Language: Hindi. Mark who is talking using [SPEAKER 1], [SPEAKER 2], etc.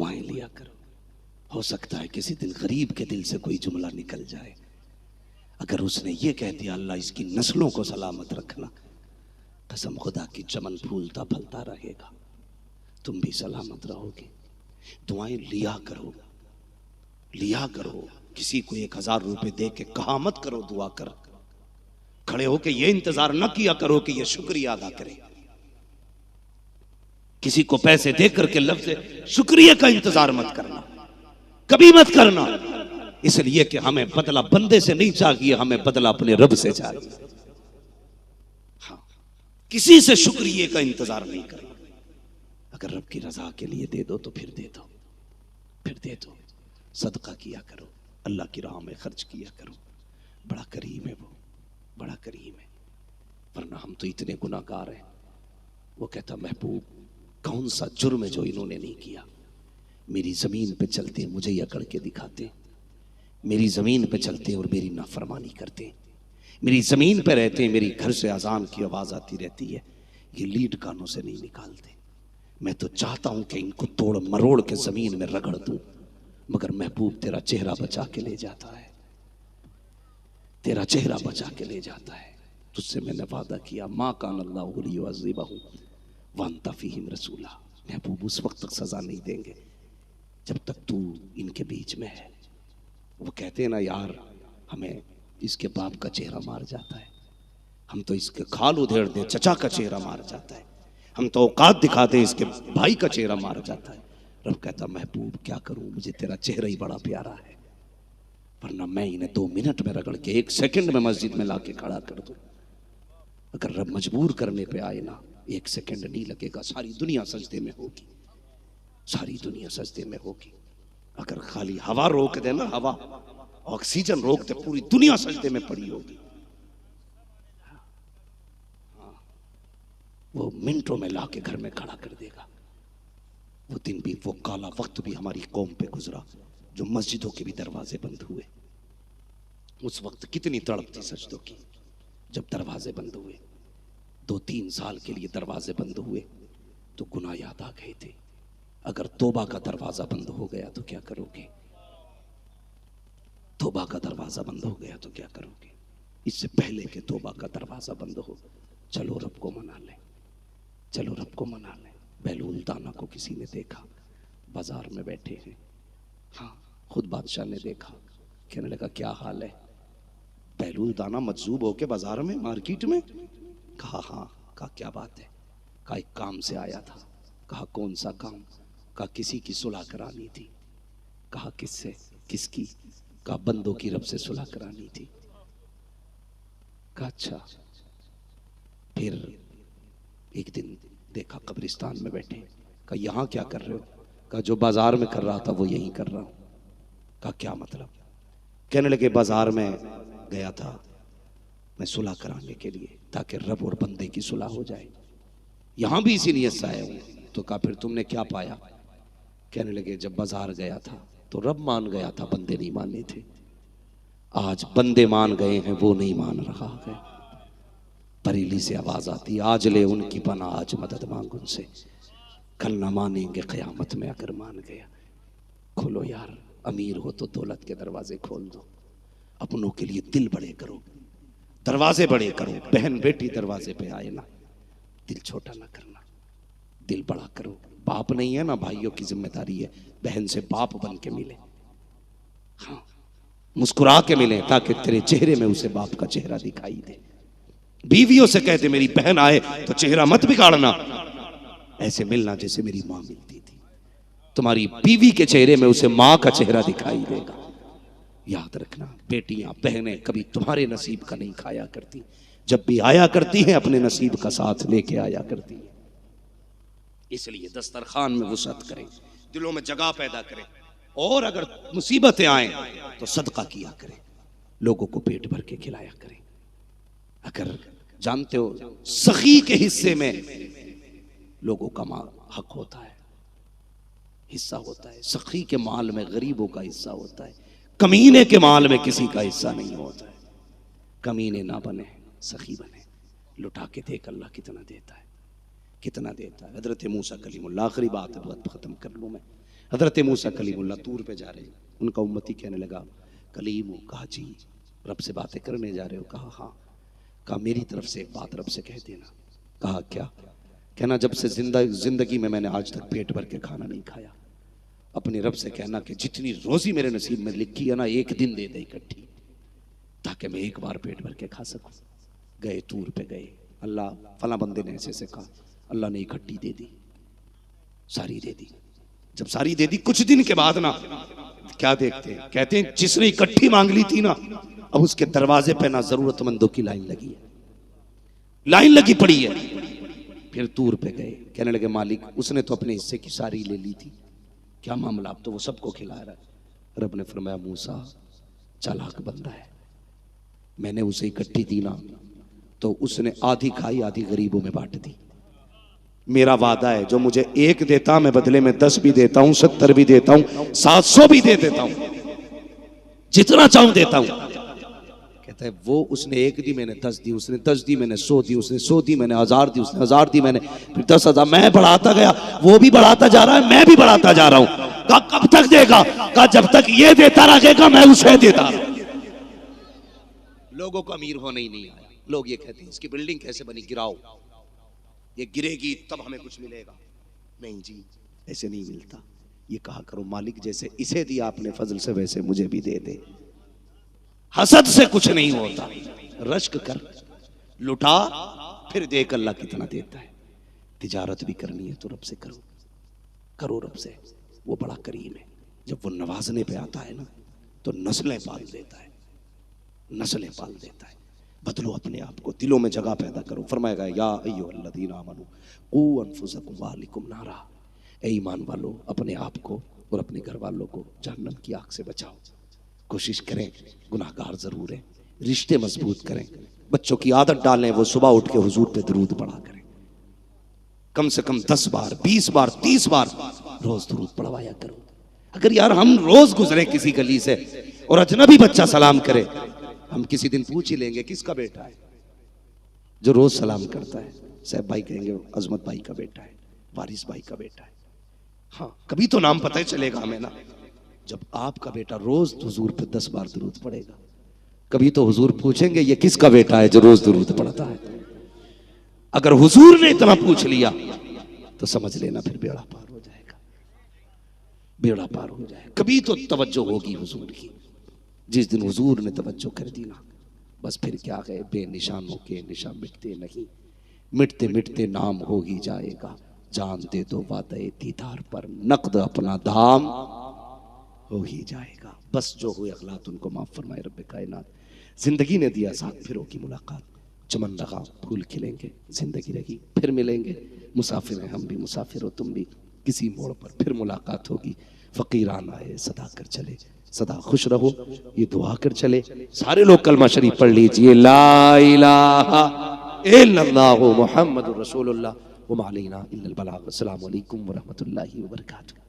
[SPEAKER 1] दुआएं लिया करो। हो सकता है किसी दिन गरीब के दिल से कोई जुमला निकल जाए, अगर उसने ये कह दिया अल्लाह इसकी नस्लों को सलामत रखना, कसम खुदा की चमन फूलता फलता रहेगा, तुम भी सलामत रहोगे। दुआएं लिया करो, लिया करो। किसी को 1000 रुपए दे के कहा मत करो दुआ कर, खड़े होके ये इंतजार न किया करो कि ये शुक्रिया अदा करे। किसी को पैसे दे करके लफ्ज़ शुक्रिया का इंतजार मत करना, कभी मत करना, इसलिए कि हमें बदला बंदे से नहीं चाहिए, हमें बदला अपने रब से चाहिए। हाँ, किसी से शुक्रिया का इंतजार नहीं करना। अगर रब की रजा के लिए दे दो तो फिर दे दो, फिर दे दो। सदका किया करो, अल्लाह की राह में खर्च किया करो। बड़ा करीम है वो, बड़ा करीम है। वरना हम तो इतने गुनाहगार हैं। वो कहता महबूब कौन सा जुर्म है जो इन्होंने नहीं किया। मेरी ज़मीन पे चलते मुझे ही अकड़ के दिखाते, मेरी ज़मीन पे चलते और मेरी नाफरमानी करते, मेरी ज़मीन पे रहते, मेरी घर से अजान की आवाज़ आती रहती है, ये लीड कानों से नहीं निकालते। मैं तो चाहता हूँ कि इनको तोड़ मरोड़ के ज़मीन में रगड़ दूँ, मगर महबूब तेरा चेहरा बचा के ले जाता है, तेरा चेहरा बचा के ले जाता है। तुझसे मैंने वादा किया माँ कान अल्लाहु लियुअज़्ज़िबहुम व अंत फ़ीहिम रसूला। महबूब उस वक्त तक सज़ा नहीं देंगे जब तक तू इनके बीच में है। वो कहते हैं ना यार हमें इसके बाप का चेहरा मार जाता है, हम तो इसके खाल उधेड़ दें चचा का चेहरा मार जाता है, हम तो औकात दिखाते हैं इसके भाई का चेहरा मार जाता है। रब कहता महबूब क्या करूं, मुझे तेरा चेहरा ही बड़ा प्यारा है, वरना मैं इन्हें 2 मिनट में रगड़ के 1 सेकंड में मस्जिद में लाके खड़ा कर दूं। अगर रब मजबूर करने पे आए ना 1 सेकंड नहीं लगेगा, सारी दुनिया सजदे में होगी, सारी दुनिया सजदे में होगी। अगर खाली हवा रोक दे ना, हवा ऑक्सीजन रोक दे, पूरी दुनिया सजदे में पड़ी होगी। वो मिनटों में लाके घर में खड़ा कर देगा। वो दिन भी, वो काला वक्त भी हमारी कौम पे गुजरा जो मस्जिदों के भी दरवाजे बंद हुए। उस वक्त कितनी तड़प थी सजदों की जब दरवाजे बंद हुए। 2-3 साल के लिए दरवाजे बंद हुए तो गुनाह याद आ गए थे। अगर तौबा का दरवाजा बंद हो गया तो क्या करोगे? तौबा का दरवाजा बंद हो गया तो क्या करोगे? इससे पहले कि तौबा का दरवाजा बंद हो, चलो रब को मना लें, चलो रब को मना लें। बहलूल दाना को किसी ने देखा, बाजार में बैठे हैं, हाँ खुद बादशाह ने देखा, कहने लगा क्या हाल है? बहलूल दाना मजजूब होके बाजार में, मार्केट में। कहा हाँ। कहा क्या बात है? कहा एक काम से आया था। कहा कौन सा काम? कहा किसी की सुलह करानी थी। कहा किससे? किसकी? कहा बंदों की रब से सुलह करानी थी। कहा अच्छा। फिर एक दिन देखा कब्रिस्तान में बैठे। कहा यहाँ क्या कर रहे हो? कहा जो बाजार में कर रहा था वो यहीं कर रहा हूँ। कहा क्या मतलब? कहने लगे बाजार में गया था मैं सुलह कराने के लिए, ताकि रब और बंदे की सुलह हो जाए, यहाँ भी इसी नियत से आया हूँ। तो कहा फिर तुमने क्या पाया? कहने लगे जब बाजार गया था तो रब मान गया था, बंदे नहीं माने थे। आज बंदे मान गए हैं, वो नहीं मान रहा है। बरेली से आवाज आती, आज ले उनकी पना, आज मदद मांग उनसे, कल ना मानेंगे क़यामत में अगर मान गया। खोलो यार, अमीर हो तो दौलत के दरवाजे खोल दो, अपनों के लिए दिल बड़े करो, दरवाजे बड़े करो। बहन बेटी दरवाजे पे आए ना, दिल छोटा ना करना, दिल बड़ा करो। बाप नहीं है ना, भाइयों की जिम्मेदारी है बहन से बाप बन के मिले, हाँ मुस्कुरा के मिले, ताकि तेरे चेहरे में उसे बाप का चेहरा दिखाई दे। बीवियों से कहते मेरी बहन आए तो चेहरा मत बिगाड़ना, ऐसे मिलना जैसे मेरी माँ मिलती थी। तुम्हारी बीवी के चेहरे में उसे माँ का चेहरा दिखाई देगा। याद रखना, बेटियां बहनें कभी तुम्हारे नसीब का नहीं खाया करती, जब भी आया करती हैं अपने नसीब का साथ लेके आया करती है। इसलिए दस्तरखान में वुसअत करें, दिलों में जगह पैदा करें, और अगर मुसीबतें आए तो सदका किया करें, लोगों को पेट भर के खिलाया करें। अगर जानते हो सखी के हिस्से में लोगों का हक होता है, हिस्सा होता है, सखी के माल में गरीबों का हिस्सा होता है, कमीने के माल में किसी का हिस्सा नहीं होता है। कमीने ना बने, सखी बने। लुटा के देख अल्लाह कितना देता है, कितना देता है। हजरत मूसा कलीमुल्लाह, आखिरी बात है, बहुत खत्म कर लूँ मैं। हजरत मूसा कलीमुल्लाह तूर पे जा रहे हैं, उनका उम्मती कहने लगा कलीम हो, कहा जी रब से बातें करने जा रहे हो, कहा हाँ, कहा मेरी तरफ से एक बात रब से कह देना, कहा क्या, कहना जब से जिंदगी में मैंने आज तक पेट भर के खाना नहीं खाया, अपने रब से कहना कि जितनी रोजी मेरे नसीब में लिखी है ना एक दिन दे दे इकट्ठी, ताकि मैं एक बार पेट भर के खा सकूं। गए तूर पे गए, अल्लाह फला बंदे ने ऐसे से कहा, अल्लाह ने इकट्ठी दे दी, सारी दे दी। जब सारी दे दी कुछ दिन के बाद ना क्या देखते हैं, कहते हैं जिसने इकट्ठी मांग ली थी ना, अब उसके दरवाजे पे ना जरूरतमंदों की लाइन लगी है, लाइन लगी पड़ी है। फिर तूर पे गए, कहने लगे मालिक उसने तो अपने हिस्से की सारी ले ली थी, क्या मामला, अब तो वो सबको खिला रहा है। रब ने फरमाया मूसा चालाक बंदा है, मैंने उसे इकट्ठी दी ना तो उसने आधी खाई आधी गरीबों में बांट दी। मेरा वादा है जो मुझे एक देता मैं बदले में 10 भी देता हूं, 70 भी देता हूं, 700 भी दे देता हूं, जितना चाहूं देता हूं। कहता है वो उसने एक दी मैंने 10 दी, उसने 10 दी मैंने 100 दी, उसने 100 दी मैंने 1000 दी, उसने 1000 दी मैंने फिर 10,000, मैं बढ़ाता गया, वो भी बढ़ाता जा रहा है, मैं भी बढ़ाता जा रहा हूं। कहा कब तक देगा, कहा जब तक ये देता रहेगा मैं उसे देता रहूं। लोगों को अमीर होने ही नहीं आया, लोग ये कहते हैं इसकी बिल्डिंग कैसे बनी, गिराओ, ये गिरेगी तब हमें कुछ मिलेगा। नहीं जी ऐसे नहीं मिलता, ये कहा करो मालिक जैसे इसे दिया आपने फजल से वैसे मुझे भी दे दे। हसद से कुछ नहीं होता, रश्क कर, लुटा, फिर देख अल्लाह कितना देता है। तिजारत भी करनी है तो रब से करो, करो रब से, वो बड़ा करीम है। जब वो नवाजने पे आता है ना तो नस्लें पाल देता है, नस्लें पाल देता है। बदलो अपने आप को, दिलों में जगह पैदा करो। फरमाएगा या अय्युहल्लज़ीना आमनू क़ू अनफुसकुम व अहलिकुम नारा, ए ईमान वालों अपने आप को और अपने घर वालों को जहन्नम की आग से बचाओ। कोशिश करें, गुनाहगार जरूर हैं, रिश्ते मजबूत करें, बच्चों की आदत डालें वो सुबह उठ के हुजूर पे दरूद पढ़ा करें, कम से कम 10 बार 20 बार 30 बार रोज दरूद पढ़वाया करो। अगर यार हम रोज गुजरे किसी गली से और अजनबी बच्चा सलाम करे, हम किसी दिन पूछ ही लेंगे किसका बेटा है, जो रोज सलाम करता है, साहब भाई कहेंगे अजमत भाई का बेटा है, वारिस भाई का बेटा है। हाँ कभी तो नाम पता ही चलेगा हमें ना, जब आपका बेटा रोज हुजूर पे 10 बार दरूद पड़ेगा, कभी तो हुजूर पूछेंगे ये किसका बेटा है जो रोज दरूद पढ़ता है। अगर हुजूर ने इतना पूछ लिया तो समझ लेना फिर बेड़ा पार हो जाएगा, बेड़ा पार हो जाएगा। कभी तो तवज्जो होगी हुजूर की, जिस दिन हुजूर ने तवज्जो कर दी ना बस फिर क्या गए, बेनिशानों के निशान मिटते नहीं, मिटते मिटते नाम हो ही जाएगा। जान दे दो वादे दीदार पर, नकद अपना दाम हो ही जाएगा। बस जो हुए अगलात उनको माफ फरमाए रब्बे कायनात। जिंदगी ने दिया साथ फिरों की मुलाकात, चमन लगा फूल खिलेंगे, जिंदगी रही फिर मिलेंगे, मुसाफिर हैं हम भी मुसाफिर हो तुम भी, किसी मोड़ पर फिर मुलाकात होगी। फकीरान आए सदा कर चले, सदा खुश रहो, ये दुआ कर चले। सारे लोग कलमा शरीफ पढ़ लीजिए, ला इलाहा इल्लल्लाहु मुहम्मदुर रसूलुल्लाह व मा अलैना इल्लल बलाग। अस्सलामु अलैकुम व रहमतुल्लाहि व बरकातुहू।